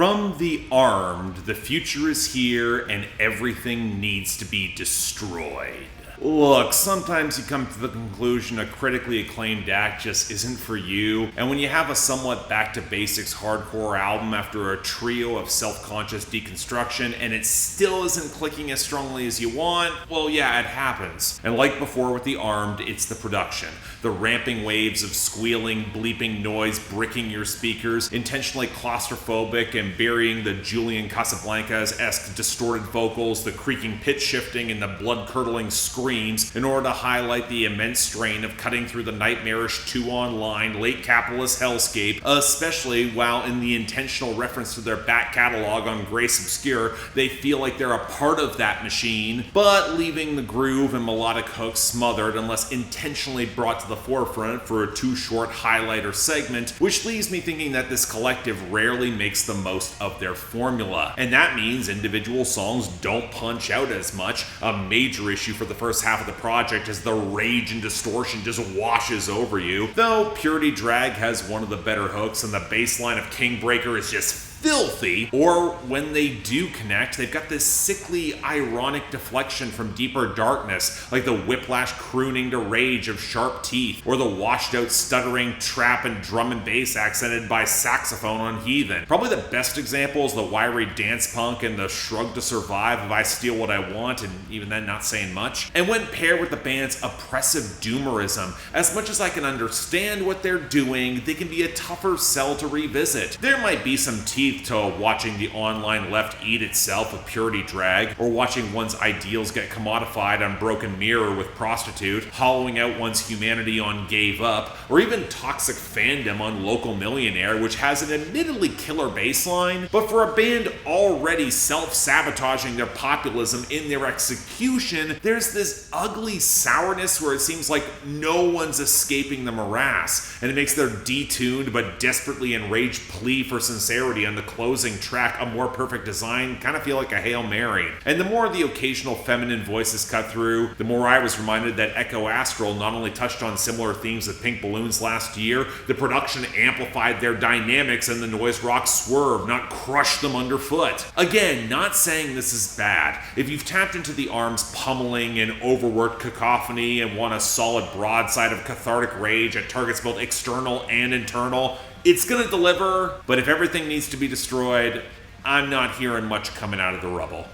From the Armed, the future is here and everything needs to be destroyed. Look, sometimes you come to the conclusion a critically acclaimed act just isn't for you, and when you have a somewhat back-to-basics hardcore album after a trio of self-conscious deconstruction and it still isn't clicking as strongly as you want, well yeah, it happens. And like before with The Armed, it's the production. The ramping waves of squealing, bleeping noise bricking your speakers, intentionally claustrophobic and burying the Julian Casablancas-esque distorted vocals, the creaking pitch shifting and the blood-curdling screams in order to highlight the immense strain of cutting through the nightmarish two-online late capitalist hellscape, especially while in the intentional reference to their back catalog on Grace Obscure, they feel like they're a part of that machine, but leaving the groove and melodic hooks smothered unless intentionally brought to the forefront for a too-short highlight or segment, which leaves me thinking that this collective rarely makes the most of their formula. And that means individual songs don't punch out as much, a major issue for the first half of the project as the rage and distortion just washes over you, though Purity Drag has one of the better hooks and the bass line of Kingbreaker is just filthy, or when they do connect, they've got this sickly, ironic deflection from deeper darkness, like the whiplash crooning to rage of Sharp Teeth, or the washed-out stuttering trap and drum and bass accented by saxophone on Heathen. Probably the best example is the wiry dance punk and the shrug to survive of I Steal What I Want, and even then not saying much. And when paired with the band's oppressive doomerism, as much as I can understand what they're doing, they can be a tougher sell to revisit. There might be some teeth to watching the online left eat itself with Purity Drag, or watching one's ideals get commodified on Broken Mirror with Prostitute, hollowing out one's humanity on Gave Up, or even toxic fandom on Local Millionaire, which has an admittedly killer bass line, but for a band already self-sabotaging their populism in their execution, there's this ugly sourness where it seems like no one's escaping the morass, and it makes their detuned but desperately enraged plea for sincerity on the closing track, A More Perfect Design, kind of feel like a Hail Mary. And the more the occasional feminine voices cut through, the more I was reminded that Echo Astral not only touched on similar themes with Pink Balloons last year, the production amplified their dynamics and the noise rock swerve, not crushed them underfoot. Again, not saying this is bad. If you've tapped into the Arm's pummeling and overworked cacophony and want a solid broadside of cathartic rage at targets both external and internal, it's gonna deliver, but if everything needs to be destroyed, I'm not hearing much coming out of the rubble.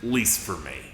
Least for me.